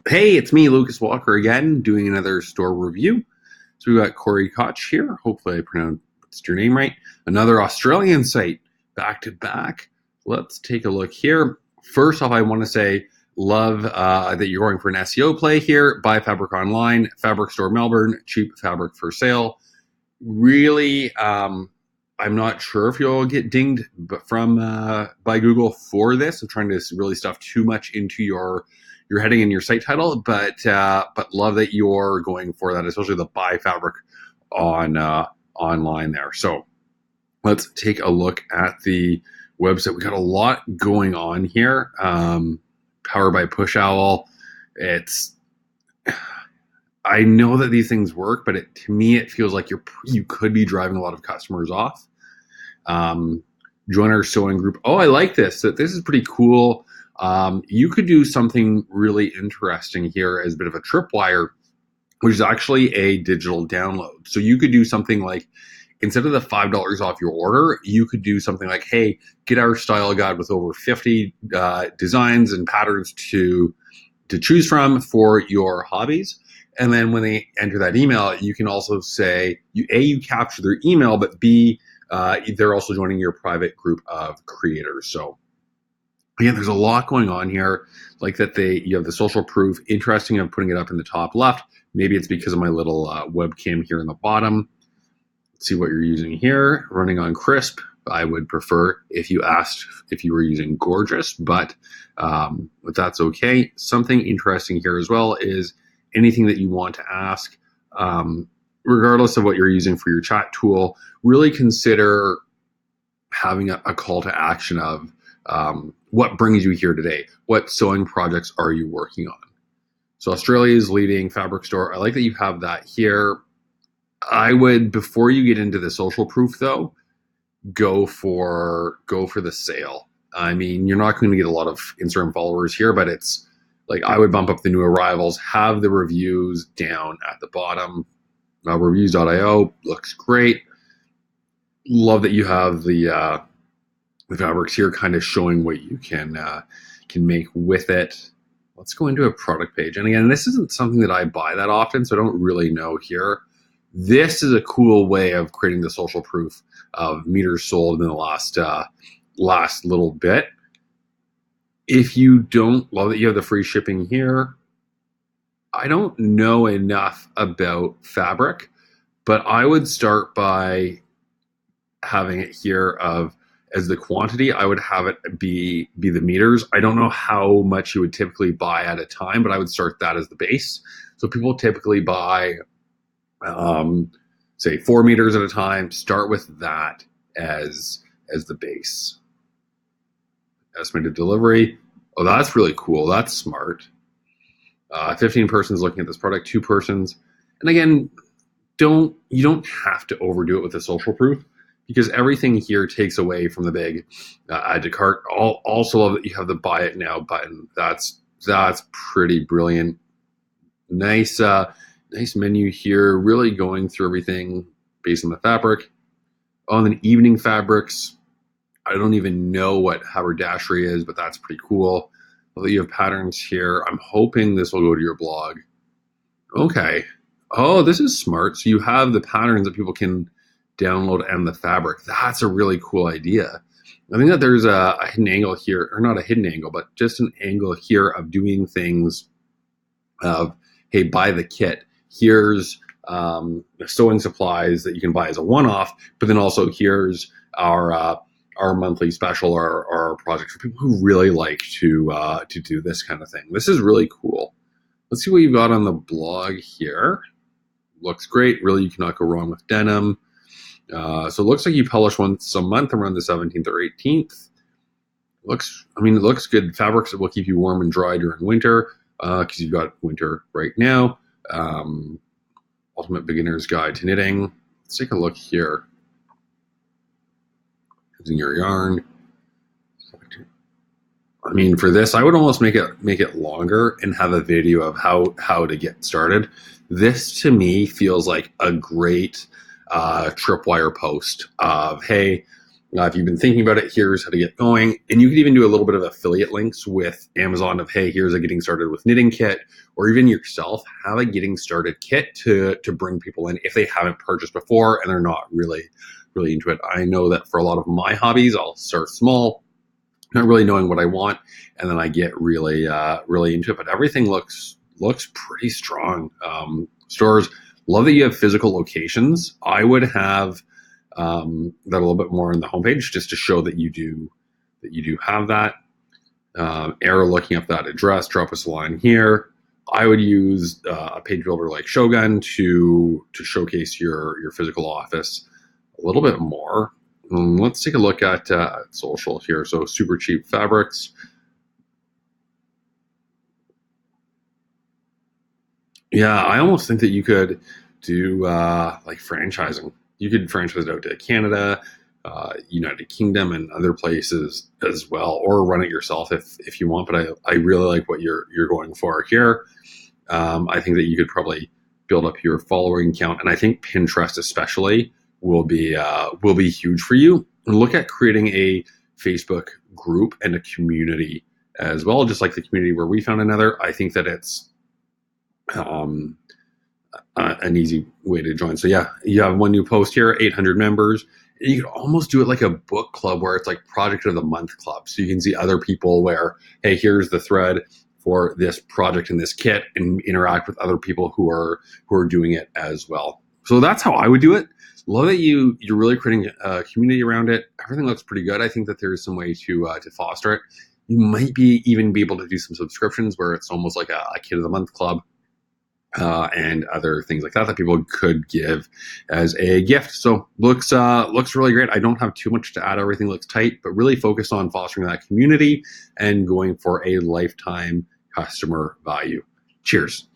Hey, it's me, Lucas Walker, again, doing another store review. So we've got Corey Koch here. Hopefully I pronounced your name right. Another Australian site, back to back. Let's take a look here. First off, I want to say, love that you're going for an SEO play here. Buy fabric online, Fabric Store Melbourne, cheap fabric for sale. Really, I'm not sure if you'll get dinged from by Google for this. I'm trying to really stuff too much into your heading and your site title, but love that you're going for that, especially the buy fabric on online there. So let's take a look at the website. We got a lot going on here. Powered by Push Owl. I know that these things work, but to me, it feels like you could be driving a lot of customers off. Join our sewing group. Oh, I like this. This is pretty cool. You could do something really interesting here as a bit of a tripwire, which is actually a digital download. So you could do something like, instead of the $5 off your order, you could do something like, hey, get our style guide with over 50 designs and patterns to choose from for your hobbies. And then when they enter that email, you can also say, you capture their email, but B, they're also joining your private group of creators. So again, there's a lot going on here, like that you have the social proof. Interesting, I'm putting it up in the top left. Maybe it's because of my little webcam here in the bottom. Let's see what you're using here. Running on crisp. I would prefer if you asked if you were using gorgeous, but that's okay. Something interesting here as well is anything that you want to ask, regardless of what you're using for your chat tool, really consider having a call to action of what brings you here today? What sewing projects are you working on? So Australia's leading fabric store. I like that you have that here. I would, before you get into the social proof though, go for the sale. I mean, you're not going to get a lot of Instagram followers here, but it's like, I would bump up the new arrivals, have the reviews down at the bottom. Reviews.io looks great. Love that you have the fabrics here kind of showing what you can make with it. Let's go into a product page. And again, this isn't something that I buy that often, so I don't really know here. This is a cool way of creating the social proof of meters sold in the last little bit. If you don't love that you have the free shipping here, I don't know enough about fabric, but I would start by having it here as the quantity. I would have it be the meters. I don't know how much you would typically buy at a time, but I would start that as the base. So people typically buy, say 4 meters at a time. Start with that as the base. Estimated delivery. Oh, that's really cool. That's smart. 15 persons looking at this product, 2 persons. And again, you don't have to overdo it with the social proof, because everything here takes away from the big add to cart. Also love that you have the buy it now button. That's pretty brilliant. Nice menu here, really going through everything based on the fabric. Oh, and then evening fabrics. I don't even know what haberdashery is, but that's pretty cool. Although you have patterns here. I'm hoping this will go to your blog. Okay. Oh, this is smart. So you have the patterns that people can download and the fabric. That's a really cool idea. I think that there's a hidden angle here, or not a hidden angle, but just an angle here of doing things of, hey, buy the kit. Here's sewing supplies that you can buy as a one-off, but then also here's our monthly special, or our project for people who really like to do this kind of thing. This is really cool. Let's see what you've got on the blog here. Looks great. Really, you cannot go wrong with denim. So it looks like you publish once a month around the 17th or 18th. It looks good. Fabrics that will keep you warm and dry during winter, because you've got winter right now. Ultimate Beginner's Guide to Knitting. Let's take a look here. Using your yarn. I mean, for this, I would almost make it longer and have a video of how to get started. This to me feels like a great tripwire post of, hey, If you've been thinking about it, here's how to get going. And you can even do a little bit of affiliate links with Amazon of, hey, here's a getting started with knitting kit, or even yourself have a getting started kit to bring people in if they haven't purchased before and they're not really into it. I know that for a lot of my hobbies, I'll start small, not really knowing what I want, and then I get really into it. But everything looks pretty strong. Stores, love that you have physical locations. I would have that a little bit more on the homepage just to show that you do have that. Error looking up that address, drop us a line here. I would use a page builder like Shogun to showcase your physical office a little bit more. Let's take a look at social here. So Super Cheap Fabrics. Yeah, I almost think that you could do like franchising. You could franchise it out to Canada, United Kingdom, and other places as well, or run it yourself if you want. But I really like what you're going for here. I think that you could probably build up your following count, and I think Pinterest especially will be huge for you. And look at creating a Facebook group and a community as well, just like the community where we found another. I think that it's um, an easy way to join. So yeah, you have one new post here, 800 members. You could almost do it like a book club where it's like project of the month club. So you can see other people where, hey, here's the thread for this project and this kit, and interact with other people who are doing it as well. So that's how I would do it. Love that you're really creating a community around it. Everything looks pretty good. I think that there's some way to foster it. You might even be able to do some subscriptions where it's almost like a kit of the month club. And other things like that people could give as a gift. So looks really great. I don't have too much to add. Everything looks tight, but really focus on fostering that community and going for a lifetime customer value. Cheers.